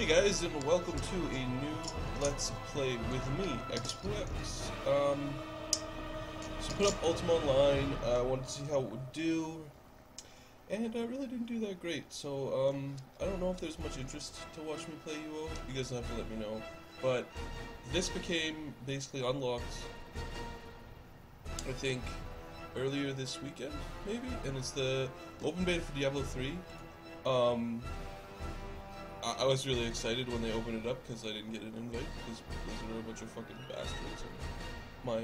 Hey guys, and welcome to a new Let's Play with me, X4X. So put up Ultima Online, wanted to see how it would do, and really didn't do that great, so I don't know if there's much interest to watch me play UO, you guys have to let me know, but this became basically unlocked, I think, earlier this weekend, maybe, and it's the open beta for Diablo 3. I was really excited when they opened it up because I didn't get an invite because Blizzard are a bunch of fucking bastards and my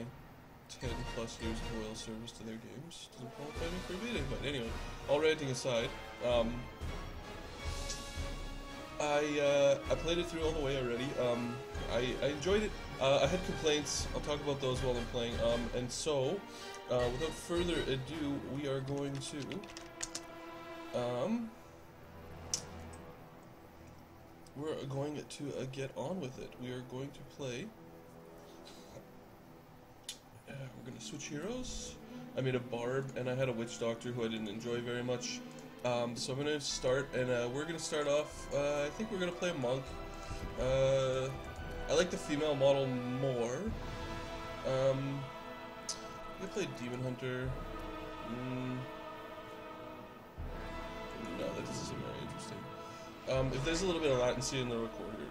10 plus years of loyal service to their games doesn't qualify me for a beta invite. Anyway, all ranting aside, I played it through all the way already. I enjoyed it. I had complaints. I'll talk about those while I'm playing. And so, without further ado, we are going to we're going to get on with it. We are going to play. We're going to switch heroes. I made a barb, and I had a witch doctor who I didn't enjoy very much. So I'm going to start, and we're going to start off. I think we're going to play a monk. I like the female model more. I'm going to play demon hunter. No, that doesn't seem very interesting. If there's a little bit of latency in the recorder,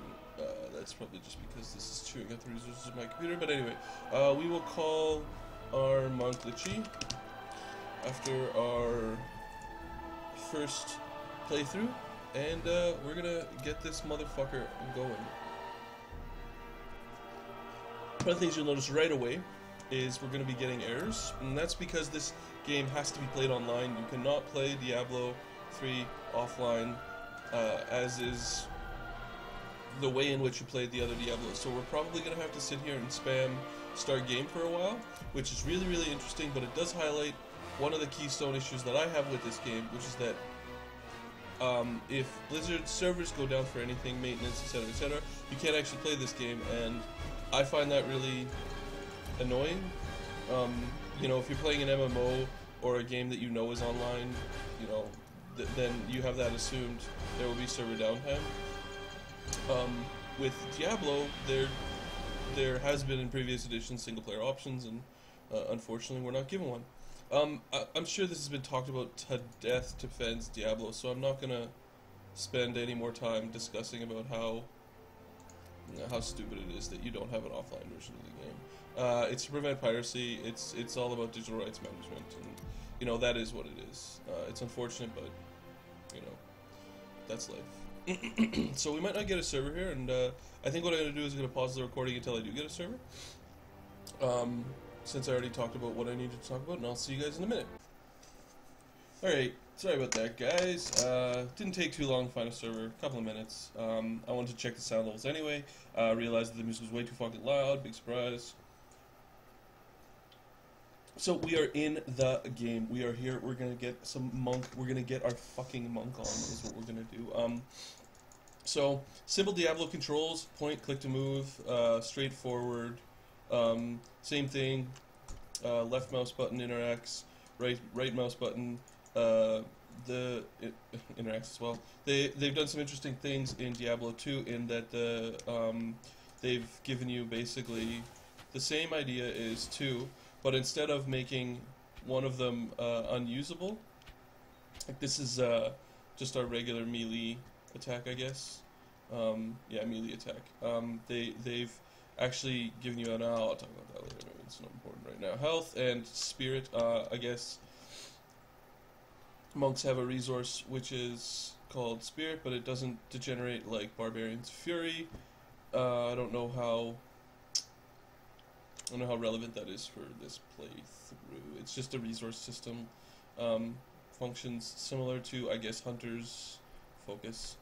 that's probably just because this is chewing up the resources of my computer. But anyway, we will call our monk Lichi after our first playthrough, and we're gonna get this motherfucker going. One of the things you'll notice right away is we're gonna be getting errors, and that's because this game has to be played online. You cannot play Diablo 3 offline. As is the way in which you played the other Diablos. So we're probably going to have to sit here and spam start game for a while, which is really, really interesting, but it does highlight one of the keystone issues that I have with this game, which is that if Blizzard servers go down for anything, maintenance, etc., you can't actually play this game, and I find that really annoying. You know, if you're playing an MMO or a game that you know is online, you know, then you have that assumed there will be server downtime. With Diablo, there has been in previous editions single player options, and unfortunately we're not given one. I'm sure this has been talked about to death to fans Diablo, so I'm not gonna spend any more time discussing about how stupid it is that you don't have an offline version of the game. It's to prevent piracy. It's all about digital rights management, and you know that is what it is. It's unfortunate, but you know, that's life. So we might not get a server here, and I think what I'm going to do is I'm going to pause the recording until I do get a server. Since I already talked about what I needed to talk about, and I'll see you guys in a minute. Alright, sorry about that, guys. Didn't take too long to find a server, a couple of minutes. I wanted to check the sound levels anyway. Realized that the music was way too fucking loud, big surprise. So we are in the game. We are here. We're gonna get some monk. We're gonna get our fucking monk on. Is what we're gonna do. So simple Diablo controls: point, click to move, straightforward. Same thing. Left mouse button interacts. Right mouse button. It interacts as well. They've done some interesting things in Diablo 2 in that they've given you basically the same idea is 2. But instead of making one of them unusable, like this is just our regular melee attack, I guess. Yeah, melee attack. They've actually given you I'll talk about that later. It's not important right now. Health and spirit. I guess monks have a resource which is called spirit, but it doesn't degenerate like barbarian's fury. I don't know how relevant that is for this playthrough. It's just a resource system. Functions similar to, I guess, Hunter's Focus.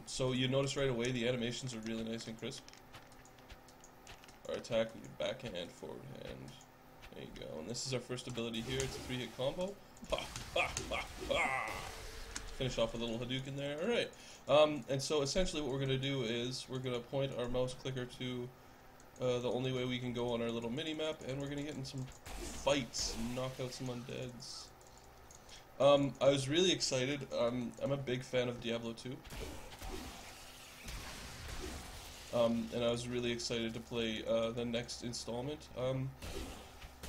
So you notice right away the animations are really nice and crisp. Our attack, we can backhand, forward hand. There you go. And this is our first ability here. It's a 3-hit combo. Ha, ha, ha, ha. Finish off a little Hadouken there. Alright. And so essentially what we're going to do is we're going to point our mouse clicker to the only way we can go on our little mini-map, and we're going to get in some fights and knock out some undeads. I was really excited. I'm a big fan of Diablo 2. and I was really excited to play the next installment.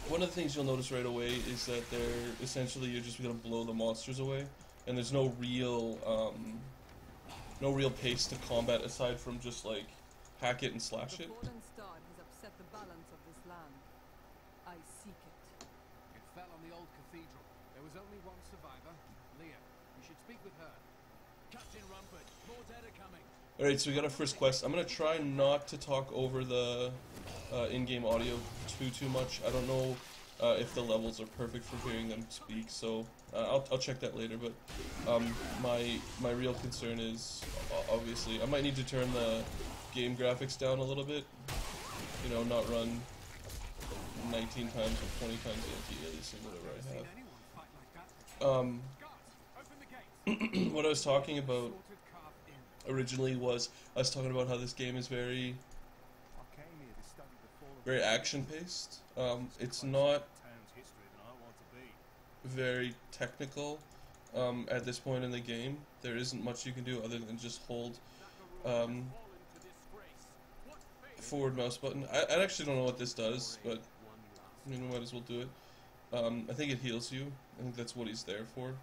One of the things you'll notice right away is that they're essentially you're just gonna blow the monsters away, and there's no real pace to combat aside from just like hack it and slash it. The fallen star has upset the balance of this land. I seek it. It fell on the old cathedral. There was only one survivor, Leah. You should speak with her. Captain Rumford, more dead are coming. Alright, so we got our first quest. I'm gonna try not to talk over the in-game audio too much. I don't know if the levels are perfect for hearing them speak, so I'll check that later. But my real concern is obviously I might need to turn the game graphics down a little bit. You know, not run 19 times or 20 times the NTAs and whatever I have. What I was talking about originally was I was talking about how this game is very action paced. It's not very technical at this point in the game. There isn't much you can do other than just hold forward mouse button. I actually don't know what this does, but you know, might as well do it. I think it heals you. I think that's what he's there for.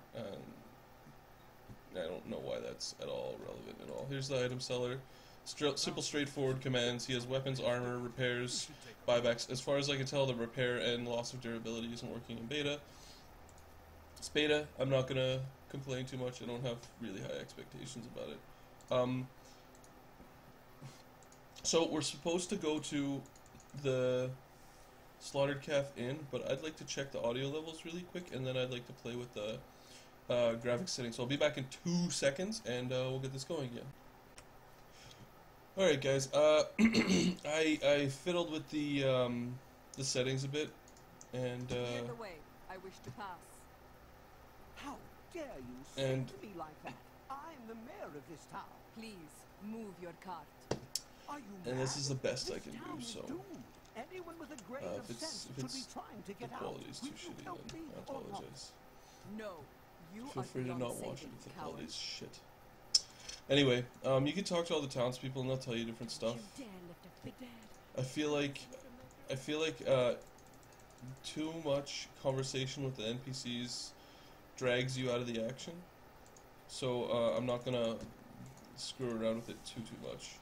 I don't know why that's at all relevant at all. Here's the item seller. Simple, straightforward commands. He has weapons, armor, repairs, buybacks. As far as I can tell, the repair and loss of durability isn't working in beta. It's beta. I'm not gonna complain too much. I don't have really high expectations about it. So we're supposed to go to the Slaughtered Calf Inn, but I'd like to check the audio levels really quick, and then I'd like to play with the graphics settings. So I'll be back in 2 seconds, and we'll get this going again. Alright guys, I fiddled with the settings a bit, and Clear the way. I wish to pass. How dare you say to me like that? I'm the mayor of this town. Please move your cart. Are you and this mad? is the best I This can town do, is so doomed. Anyone with a grain of sense should be trying to the get out. quality's too Will you shitty, help then me I or not? apologize. No, you Feel are free to beyond not watch it saving, if the coward. quality's shit. Anyway, you can talk to all the townspeople and they'll tell you different stuff. You dare lift a big dead. I feel like too much conversation with the NPCs drags you out of the action. So I'm not gonna screw around with it too much.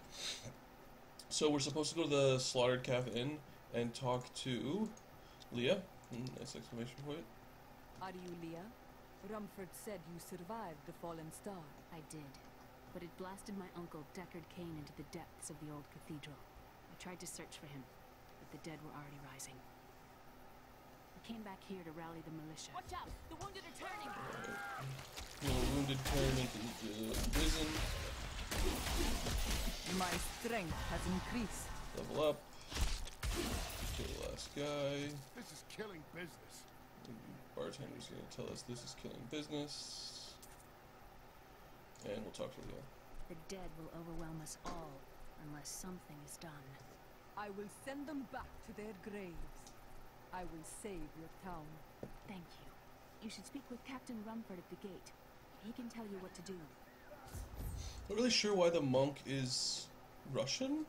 So we're supposed to go to the Slaughtered Calf Inn and talk to Leah. Nice exclamation point. Are you Leah? Rumford said you survived the fallen star. I did, but it blasted my uncle Deckard Cain into the depths of the old cathedral. I tried to search for him, but the dead were already rising. I came back here to rally the militia. Watch out! The wounded are turning! Wounded turn into prison. My strength has increased. Level up. Kill the last guy. This is killing business. Bartender's gonna tell us this is killing business. And we'll talk to Leah. The dead will overwhelm us all, unless something is done. I will send them back to their graves. I will save your town. Thank you. You should speak with Captain Rumford at the gate. He can tell you what to do. Not really sure why the monk is Russian.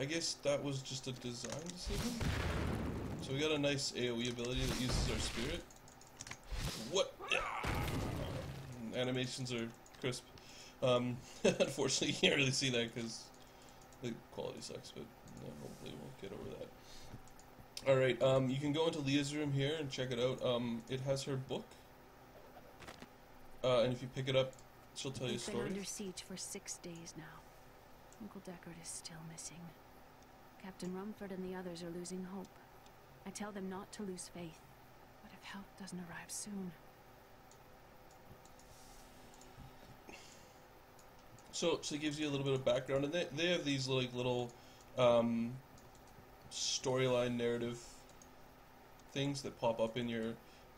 I guess that was just a design decision. So we got a nice AoE ability that uses our spirit. What? Animations are crisp. Unfortunately, you can't really see that because the quality sucks, but hopefully we'll get over that. Alright, you can go into Leah's room here and check it out. It has her book. And if you pick it up, she'll tell you a story. We've been under siege for 6 days now. Uncle Deckard is still missing. Captain Rumford and the others are losing hope. I tell them not to lose faith, but if help doesn't arrive soon... So it gives you a little bit of background, and they have these little storyline narrative things that pop up in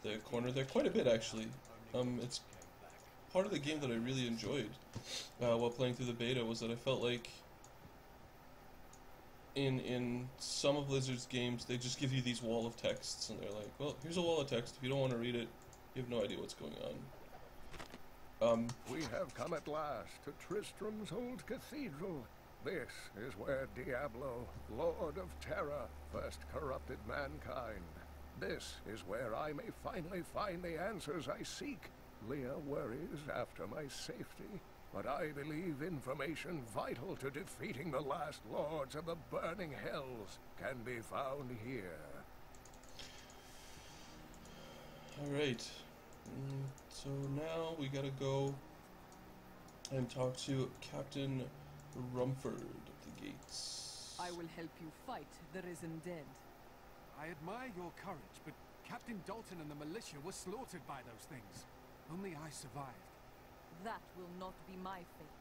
the corner there, quite a bit actually. It's part of the game that I really enjoyed while playing through the beta, was that I felt like in some of Blizzard's games they just give you these wall of texts, and they're like, well, here's a wall of text. If you don't want to read it, you have no idea what's going on. We have come at last to Tristram's old cathedral. This is where Diablo, Lord of Terror, first corrupted mankind. This is where I may finally find the answers I seek. Leah worries after my safety, but I believe information vital to defeating the last lords of the burning hells can be found here. Alright. So now we gotta go and talk to Captain Rumford at the gates. I will help you fight the risen dead. I admire your courage, but Captain Dalton and the militia were slaughtered by those things. Only I survived. That will not be my fate.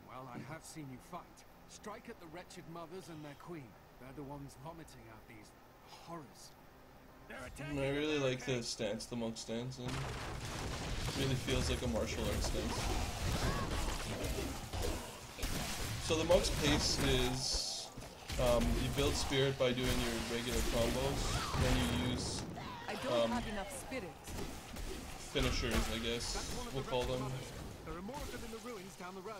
Well, I have seen you fight. Strike at the wretched mothers and their queen. They're the ones vomiting out these horrors. I really like the stance the monk stands in. It really feels like a martial arts stance. So the monk's pace is, you build spirit by doing your regular combos, then you use I don't have enough spirit. finishers, I guess we'll call them. There are more of them in the ruins down the road.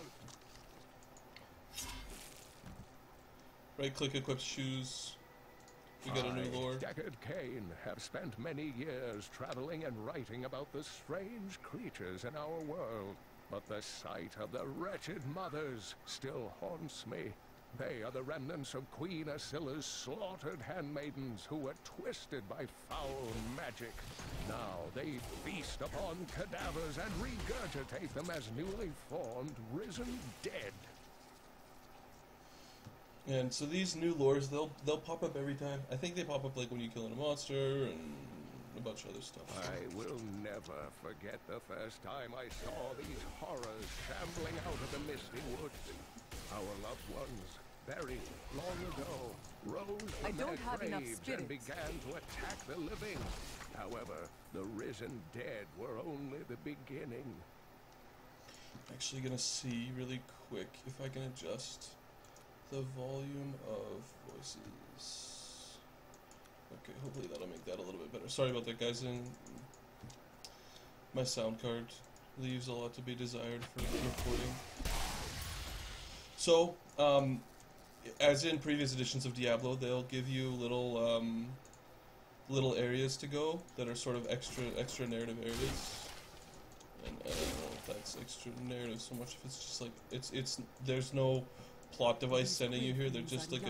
Right click equips shoes. We got a new lord. Deckard Cain have spent many years traveling and writing about the strange creatures in our world, but the sight of the wretched mothers still haunts me. They are the remnants of Queen Asilla's slaughtered handmaidens who were twisted by foul magic. Now they feast upon cadavers and regurgitate them as newly formed, risen dead. And so these new lores, they'll pop up every time. I think they pop up like when you kill a monster and a bunch of other stuff. I will never forget the first time I saw these horrors shambling out of the misty woods. Our loved ones, buried long ago, rose I from don't their have enough graves spirit. and began to attack the living. However, the risen dead were only the beginning. I'm actually gonna see really quick if I can adjust the volume of voices. Okay, hopefully that'll make that a little bit better. Sorry about that, guys. And my sound card leaves a lot to be desired for recording. So, as in previous editions of Diablo, they'll give you little little areas to go that are sort of extra narrative areas. And I don't know if that's extra narrative so much. If it's just like it's there's no plot device sending you here. They're just like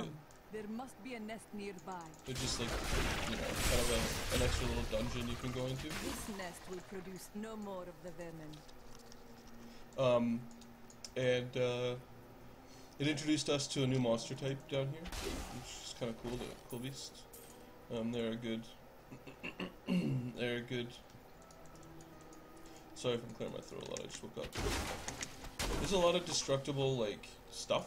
There must be a nest nearby. they're just like, you know, kind of an extra little dungeon you can go into. This nest will produce no more of the vermin. It introduced us to a new monster type down here, which is kind of cool. The cool beast. They're a good. They're a good. Sorry if I'm clearing my throat a lot. I just woke up. There's a lot of destructible like stuff.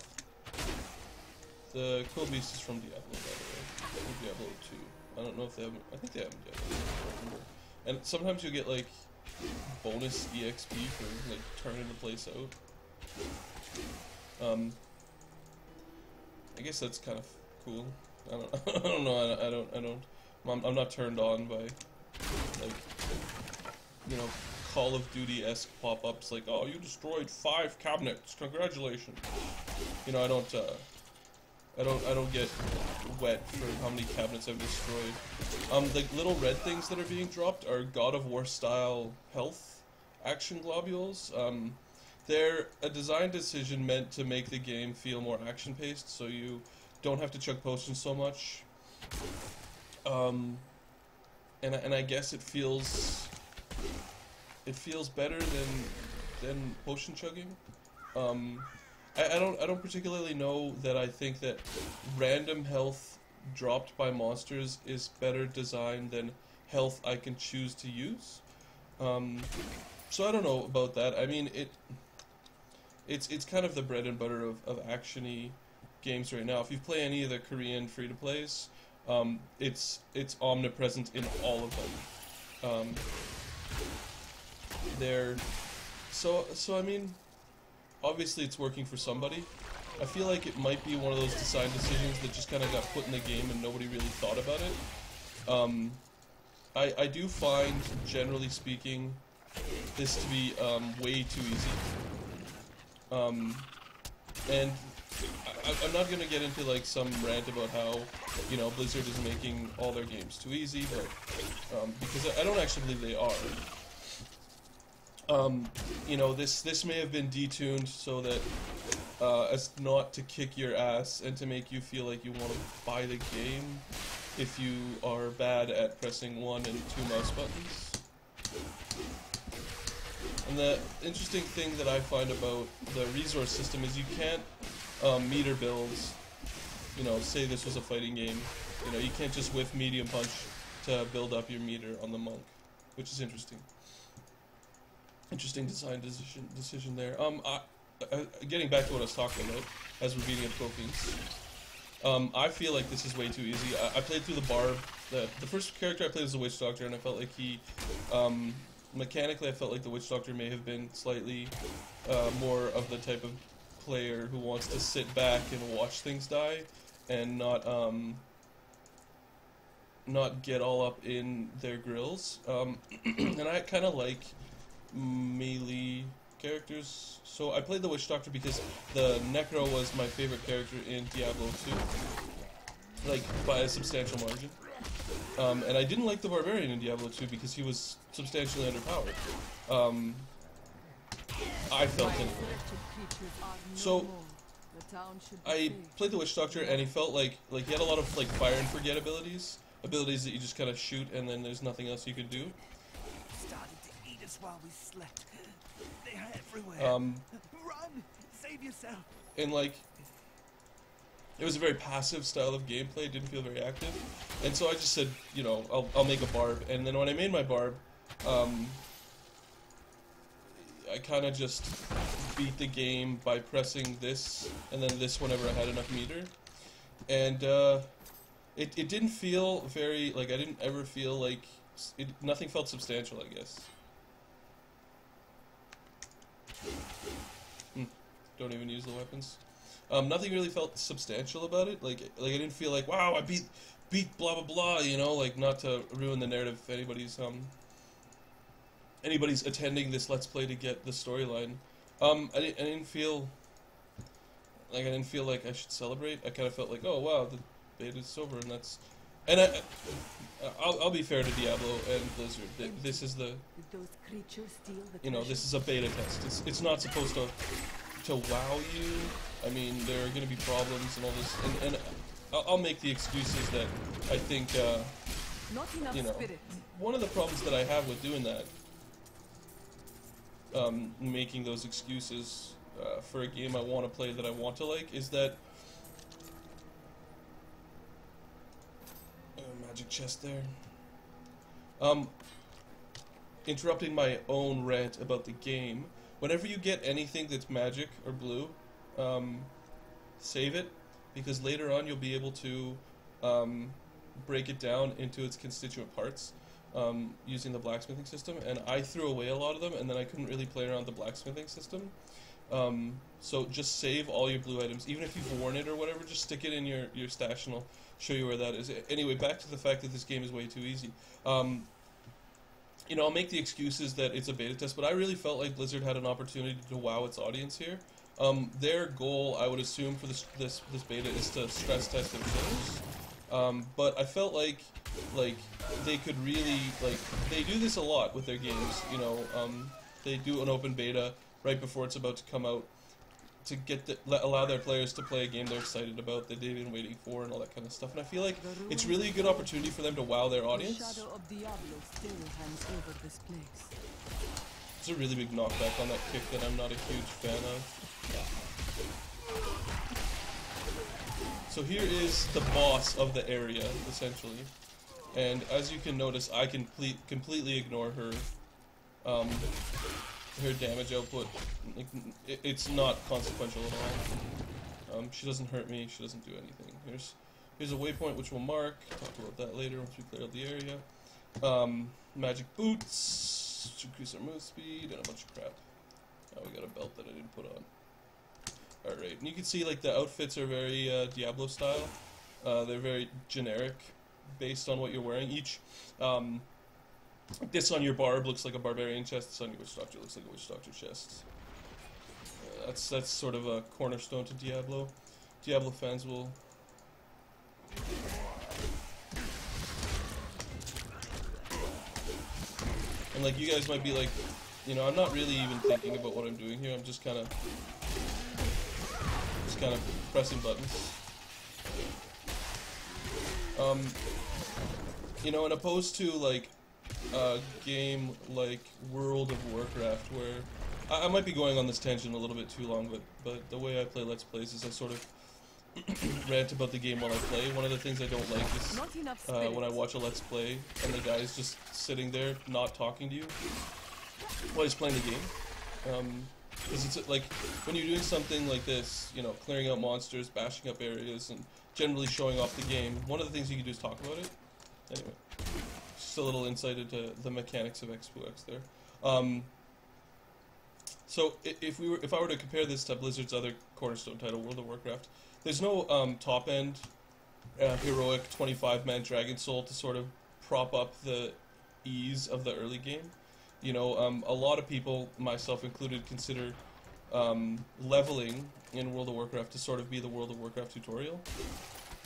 The Quill Beast is from Diablo, by the way. From Diablo 2. I don't know if they have. I think they have Diablo 2. I don't remember. And sometimes you get like bonus EXP for like turning the place out. I guess that's kind of cool. I don't know. I'm not turned on by like, you know, Call of Duty-esque pop-ups like, oh, you destroyed 5 cabinets, congratulations. You know, I don't get wet for how many cabinets I've destroyed. The little red things that are being dropped are God of War style health action globules. They're a design decision meant to make the game feel more action paced, so you don't have to chug potions so much. And I guess it feels better than potion chugging. I don't particularly know that I think that random health dropped by monsters is better designed than health I can choose to use. So I don't know about that. I mean, it's kind of the bread and butter of action-y games right now. If you play any of the Korean free-to-plays, it's omnipresent in all of them. So I mean, obviously it's working for somebody. I feel like it might be one of those design decisions that just kind of got put in the game and nobody really thought about it. I do find, generally speaking, this to be way too easy. And I'm not gonna get into like some rant about how, you know, Blizzard is making all their games too easy, but because I don't actually believe they are. You know, this may have been detuned so that as not to kick your ass and to make you feel like you want to buy the game if you are bad at pressing 1 and 2 mouse buttons. And the interesting thing that I find about the resource system is you can't meter builds. You know, say this was a fighting game. You know, you can't just whiff medium punch to build up your meter on the monk, which is interesting. Interesting design decision there. Getting back to what I was talking about, as we're beating up trophies. I feel like this is way too easy. I played through the barb. The first character I played was the Witch Doctor, and I felt like he, mechanically, I felt like the Witch Doctor may have been slightly more of the type of player who wants to sit back and watch things die, and not get all up in their grills. And I kind of like melee characters, so I played the Witch Doctor because the Necro was my favorite character in Diablo 2, like by a substantial margin. And I didn't like the Barbarian in Diablo 2 because he was substantially underpowered. I felt anyway. So I played the Witch Doctor, and he felt like he had a lot of like fire and forget abilities that you just kind of shoot, and then there's nothing else you could do. Started to eat us while we slept. They are everywhere. Run! Save yourself! And like, it was a very passive style of gameplay. It didn't feel very active, and so I just said, you know, I'll make a barb. And then when I made my barb, I kind of just beat the game by pressing this and then this whenever I had enough meter, and it didn't feel very, like, I didn't ever feel like nothing felt substantial, I guess. Don't even use the weapons. Nothing really felt substantial about it. Like I didn't feel like, wow, I beat blah blah blah. You know, like, not to ruin the narrative if anybody's attending this Let's Play to get the storyline. I didn't feel like I should celebrate. I kind of felt like, oh wow, the beta's over, and that's. And I'll be fair to Diablo and Blizzard. This is the. You know, this is a beta test. It's not supposed to wow you. I mean, there are going to be problems and all this, and I'll make the excuses that I think, you know, one of the problems that I have with doing that, making those excuses for a game I want to play that I want to like, is that, magic chest there, interrupting my own rant about the game. Whenever you get anything that's magic or blue, save it, because later on you'll be able to break it down into its constituent parts using the blacksmithing system, and I threw away a lot of them, and then I couldn't really play around the blacksmithing system. So just save all your blue items, even if you've worn it or whatever, just stick it in your stash and I'll show you where that is. Anyway, back to the fact that this game is way too easy. You know, I'll make the excuses that it's a beta test, but I really felt like Blizzard had an opportunity to wow its audience here. Their goal, I would assume, for this beta is to stress test their players. But I felt like they could really, like, they do this a lot with their games, you know. They do an open beta right before it's about to come out to allow their players to play a game they're excited about, that they've been waiting for, and all that kind of stuff. And I feel like it's really a good opportunity for them to wow their audience. It's a really big knockback on that kick that I'm not a huge fan of. So here is the boss of the area, essentially. And as you can notice, I can completely ignore her her damage output. Like, it's not consequential at all. She doesn't hurt me, she doesn't do anything. Here's a waypoint which we'll mark. Talk about that later once we clear out the area. Magic boots to increase our move speed, and a bunch of crap. Oh, we got a belt that I didn't put on. Alright, and you can see, like, the outfits are very Diablo style. They're very generic based on what you're wearing. This on your barb looks like a barbarian chest. This on your witch doctor looks like a witch doctor chest. That's sort of a cornerstone to Diablo. Diablo fans will. And like, you guys might be like, you know, I'm not really even thinking about what I'm doing here. I'm just kind of pressing buttons. You know, and opposed to like a game like World of Warcraft, where I might be going on this tangent a little bit too long, but the way I play Let's Plays is I sort of rant about the game while I play. One of the things I don't like is when I watch a Let's Play and the guy's just sitting there not talking to you while he's playing the game. Because it's like, when you're doing something like this, you know, clearing out monsters, bashing up areas, and generally showing off the game, one of the things you can do is talk about it. Anyway, just a little insight into the mechanics of X2X there. So if I were to compare this to Blizzard's other cornerstone title, World of Warcraft, there's no top end heroic 25-man Dragon Soul to sort of prop up the ease of the early game. You know, a lot of people, myself included, consider leveling in World of Warcraft to sort of be the World of Warcraft tutorial.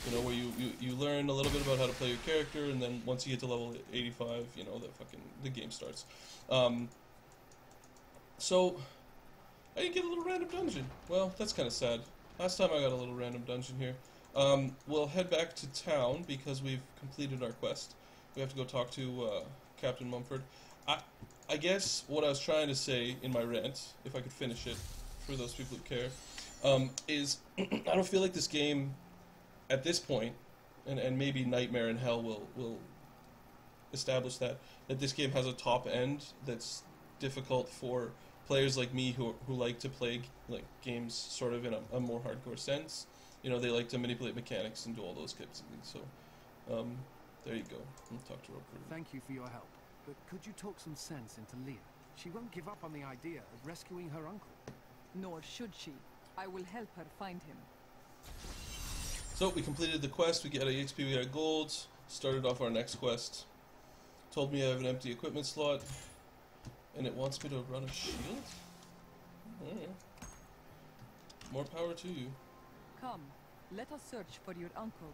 You know, where you learn a little bit about how to play your character, and then once you get to level 85, you know, the game starts. So I didn't get a little random dungeon. Well, that's kind of sad. Last time I got a little random dungeon here. We'll head back to town because we've completed our quest. We have to go talk to Captain Mumford. I guess what I was trying to say in my rant, if I could finish it, for those people who care, is I don't feel like this game, at this point, and maybe Nightmare in Hell will establish that this game has a top end that's difficult for players like me who like to play like games sort of in a more hardcore sense. You know, they like to manipulate mechanics and do all those types of things. So, there you go. I'll talk to her. Thank you for your help. But could you talk some sense into Leah? She won't give up on the idea of rescuing her uncle. Nor should she. I will help her find him. So, we completed the quest. We got EXP, we got gold. Started off our next quest. Told me I have an empty equipment slot. And it wants me to run a shield? Alright. More power to you. Come, let us search for your uncle.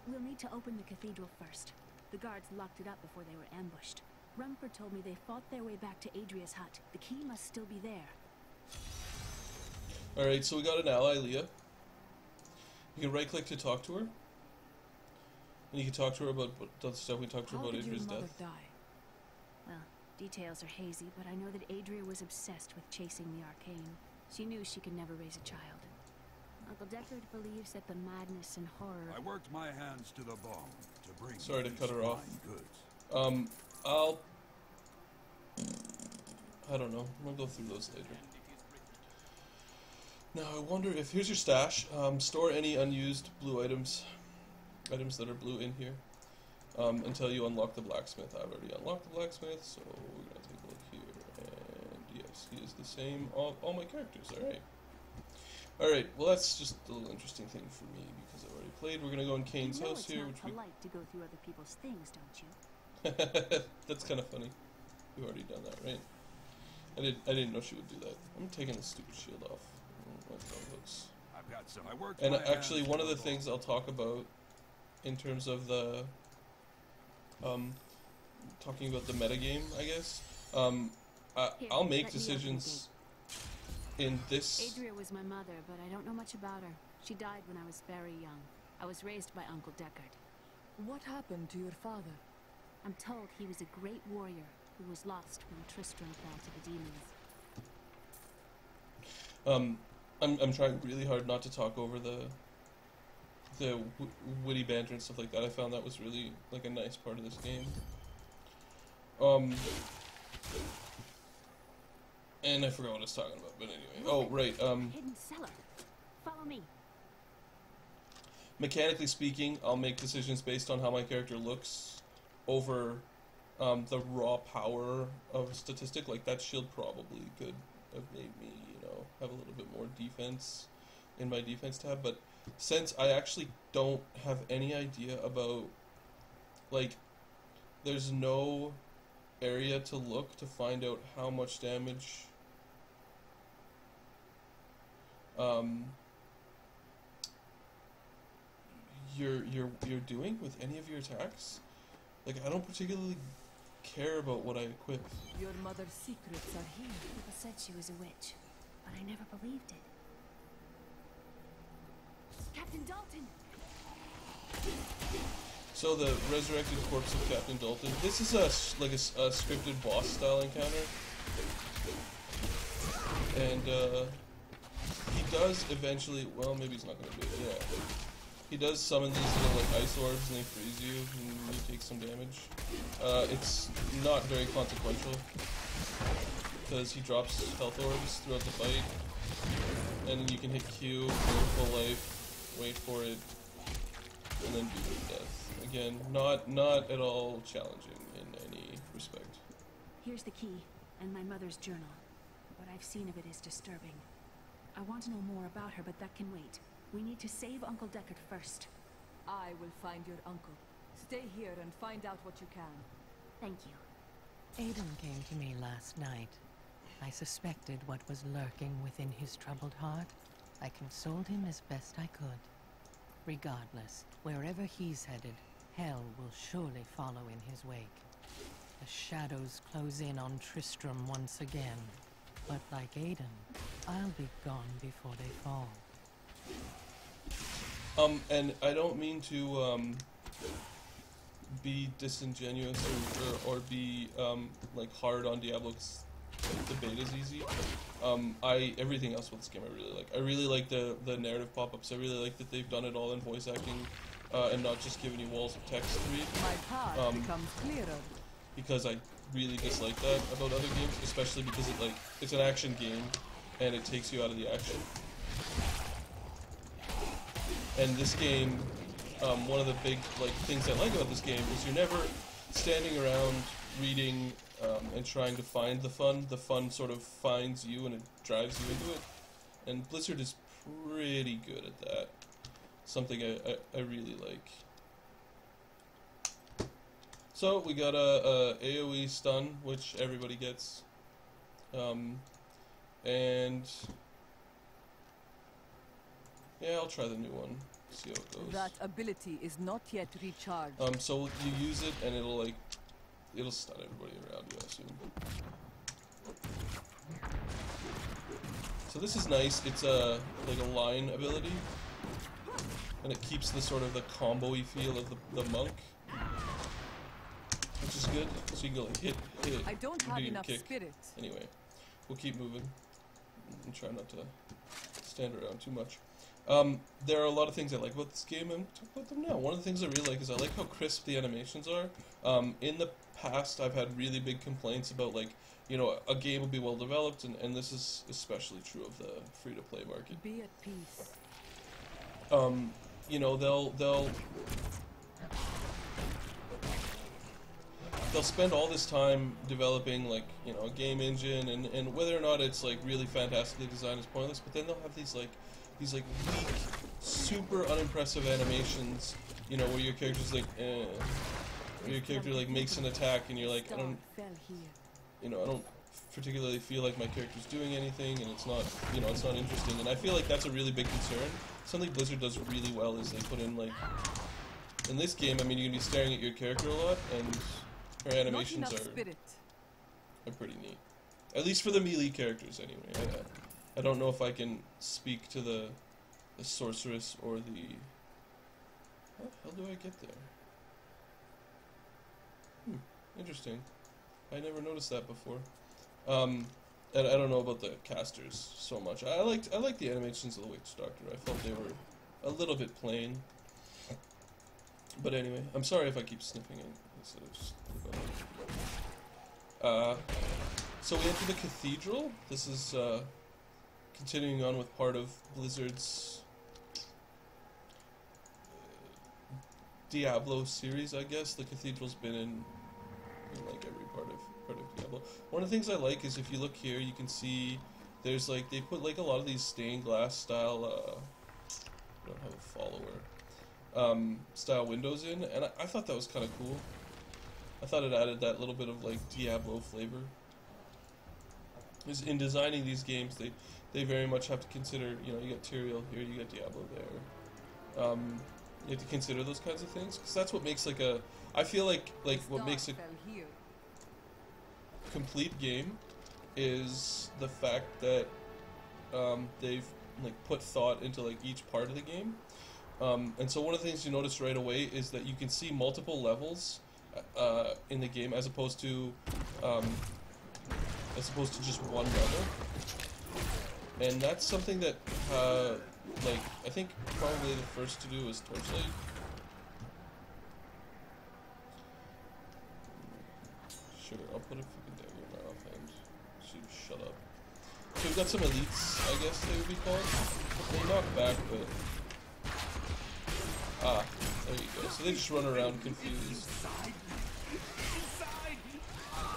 We'll need to open the cathedral first. The guards locked it up before they were ambushed. Rumford told me they fought their way back to Adria's hut. The key must still be there. Alright, so we got an ally, Leah. You can right-click to talk to her. And you can talk to her about the stuff we talked to her about Adria's death. Die? Well, details are hazy, but I know that Adria was obsessed with chasing the arcane. She knew she could never raise a child. Uncle Deckard believes that the madness and horror... I worked my hands to the bone to bring Sorry to cut her off. goods. I don't know. We'll go through those later. Now, I wonder if... Here's your stash. Store any unused blue items. Items that are blue in here. Until you unlock the blacksmith. I've already unlocked the blacksmith, so we're going to take a look here. And yes, he is the same. All my characters. Alright. Alright, well that's just a little interesting thing for me because I've already played. We're going to go in Kane's house here. It's not polite to go through other people's things, don't you? That's kind of funny. We've already done that, right? I didn't know she would do that. I'm taking the stupid shield off. Like how it looks. I've got some. I worked And my actually, hands one to of the bone. things I'll talk about in terms of the talking about the metagame, I guess. I'll make decisions in this. Adria was my mother, but I don't know much about her. She died when I was very young. I was raised by Uncle Deckard. What happened to your father? I'm told he was a great warrior who was lost when Tristram fell to the demons. I'm trying really hard not to talk over the witty banter and stuff like that. I found that was really like a nice part of this game. And I forgot what I was talking about, but anyway. Oh, right. Hidden cellar. Follow me. Mechanically speaking, I'll make decisions based on how my character looks over the raw power of a statistic. Like, that shield probably could have made me, you know, have a little bit more defense in my defense tab. But since I actually don't have any idea about, like, there's no area to look to find out how much damage you're doing with any of your attacks. Like, I don't particularly care about what I equip. Your mother's secrets are here. People said she was a witch, but I never believed it. Captain Dalton! So the resurrected corpse of Captain Dalton. This is a scripted boss style encounter, and he does eventually. Well, maybe he's not gonna do it. Yeah, he does summon these little like ice orbs, and they freeze you, and you take some damage. It's not very consequential because he drops health orbs throughout the fight, and then you can hit Q, go full life, wait for it, and then beat it to death. Again, not at all challenging in any respect. Here's the key, and my mother's journal. What I've seen of it is disturbing. I want to know more about her, but that can wait. We need to save Uncle Deckard first. I will find your uncle. Stay here and find out what you can. Thank you. Aiden came to me last night. I suspected what was lurking within his troubled heart. I consoled him as best I could. Regardless, wherever he's headed, hell will surely follow in his wake. The shadows close in on Tristram once again. But like Aiden, I'll be gone before they fall. And I don't mean to be disingenuous or be like hard on Diablo 'cause the beta's easy. Everything else with this game I really like. I really like the narrative pop-ups. I really like that they've done it all in voice acting and not just giving you walls of text to read. My path becomes clearer. Because I really dislike that about other games, especially because it's an action game and it takes you out of the action. And this game, one of the big things I like about this game is you're never standing around reading and trying to find the fun. The fun sort of finds you and it drives you into it. And Blizzard is pretty good at that. Something I really like. So we got a AoE stun, which everybody gets. And yeah, I'll try the new one. See how it goes. That ability is not yet recharged. So you use it and it'll stun everybody around you, I assume. So this is nice. It's like a line ability, and it keeps the sort of the combo-y feel of the monk, which is good. So you can go like hit, I don't have do your enough kick. spirit. Anyway, we'll keep moving and try not to stand around too much. There are a lot of things I like about this game, and talk about them now. One of the things I really like is I like how crisp the animations are. In the past, I've had really big complaints about, like, you know, a game will be well developed, and this is especially true of the free-to-play market. Be at peace. You know, they'll spend all this time developing, like, you know, a game engine, and whether or not it's like really fantastically designed is pointless. But then they'll have these weak, super unimpressive animations, you know, where your character's like, where your character like makes an attack, and you're like, I don't particularly feel like my character's doing anything, and it's not, you know, it's not interesting. And I feel like that's a really big concern. Something Blizzard does really well is they put in, like, in this game, I mean, you're gonna be staring at your character a lot, and her animations are pretty neat. At least for the melee characters, anyway. I don't know if I can speak to the sorceress or the... How the hell do I get there? Interesting. I never noticed that before. And I don't know about the casters so much. I liked the animations of the Witch Doctor. I felt they were a little bit plain. But anyway, I'm sorry if I keep sniffing it instead of just so we enter the cathedral. This is continuing on with part of Blizzard's Diablo series, I guess. The cathedral's been in like every part of Diablo. One of the things I like is if you look here, you can see there's like they put like a lot of these stained glass style. I don't have a follower. Style windows in, and I thought that was kind of cool. I thought it added that little bit of like Diablo flavor. Because in designing these games, they very much have to consider, you know, you got Tyrael here, you got Diablo there. You have to consider those kinds of things, because that's what makes like a, I feel like what makes a complete game is the fact that they've like put thought into like each part of the game. And so one of the things you notice right away is that you can see multiple levels in the game as opposed to just one level. And that's something that like I think probably the first to do is Torchlight. Sure, I'll put a fucking dagger in my offhand. Shut up. So we've got some elites, I guess they would be called. They knock back, but there you go. So they just run around confused.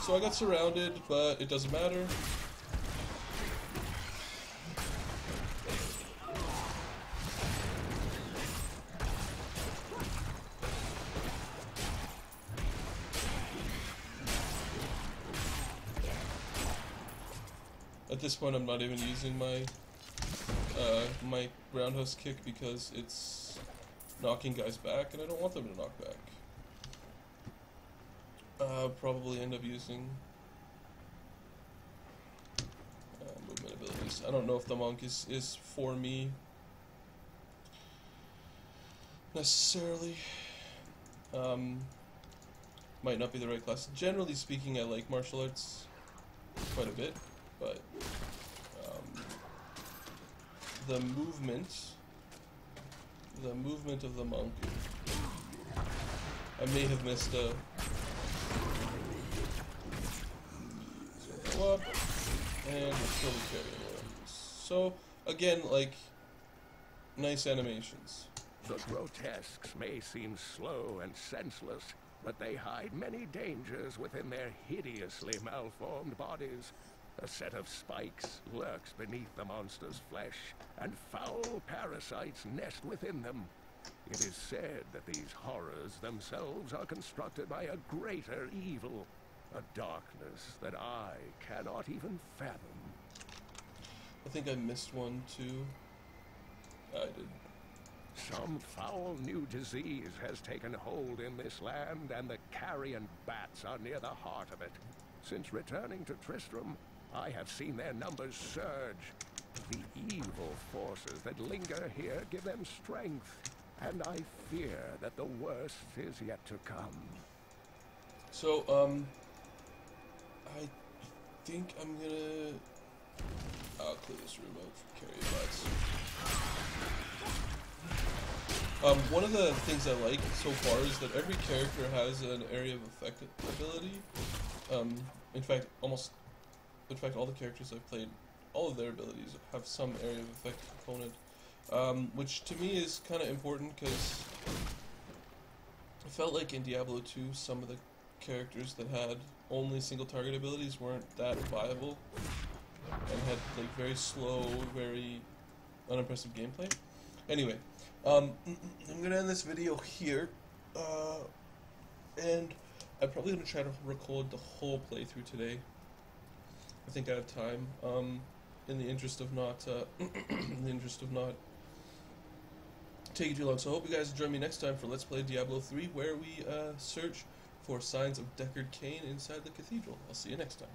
So I got surrounded, but it doesn't matter. At this point, I'm not even using my my roundhouse kick because it's knocking guys back, and I don't want them to knock back. Probably end up using movement abilities. I don't know if the monk is for me necessarily. Might not be the right class. Generally speaking, I like martial arts quite a bit, but the movement of the monk, I may have missed a. Go up and kill the carrier. So again, like, nice animations. The grotesques may seem slow and senseless, but they hide many dangers within their hideously malformed bodies. A set of spikes lurks beneath the monster's flesh, and foul parasites nest within them. It is said that these horrors themselves are constructed by a greater evil, a darkness that I cannot even fathom. I think I missed one too. I did. Some foul new disease has taken hold in this land, and the carrion bats are near the heart of it. Since returning to Tristram, I have seen their numbers surge. The evil forces that linger here give them strength, and I fear that the worst is yet to come. So, I think I'm gonna... I'll clear this room out for carrier bats. One of the things I like so far is that every character has an area of effect ability. In fact, all the characters I've played, all of their abilities have some area of effect component, which to me is kind of important because I felt like in Diablo 2 some of the characters that had only single target abilities weren't that viable and had like very slow, very unimpressive gameplay. Anyway, I'm gonna end this video here, and I'm probably gonna try to record the whole playthrough today. I think I have time. In the interest of not, taking too long. So I hope you guys join me next time for Let's Play Diablo 3, where we search for signs of Deckard Cain inside the cathedral. I'll see you next time.